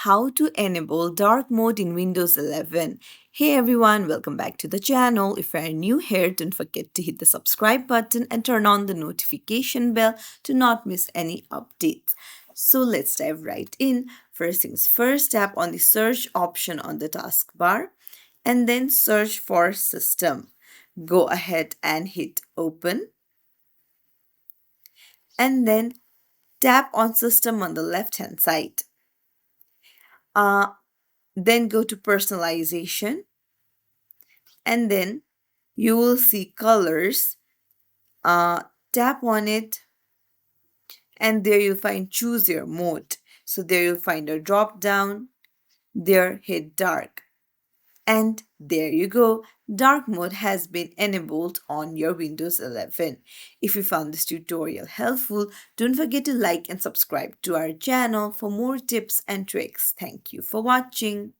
how to enable dark mode in Windows 11. Hey everyone, welcome back to the channel. If you are new here, don't forget to hit the subscribe button and turn on the notification bell to not miss any updates. So let's dive right in. First things first, tap on the search option on the taskbar and then search for system. Go ahead and hit open and then tap on system on the left hand side. Uh, then go to personalization and then you will see colors. Tap on it and there you'll find choose your mode. So there you'll find a drop down, there hit dark. And there you go, dark mode has been enabled on your Windows 11. If you found this tutorial helpful, don't forget to like and subscribe to our channel for more tips and tricks. Thank you for watching.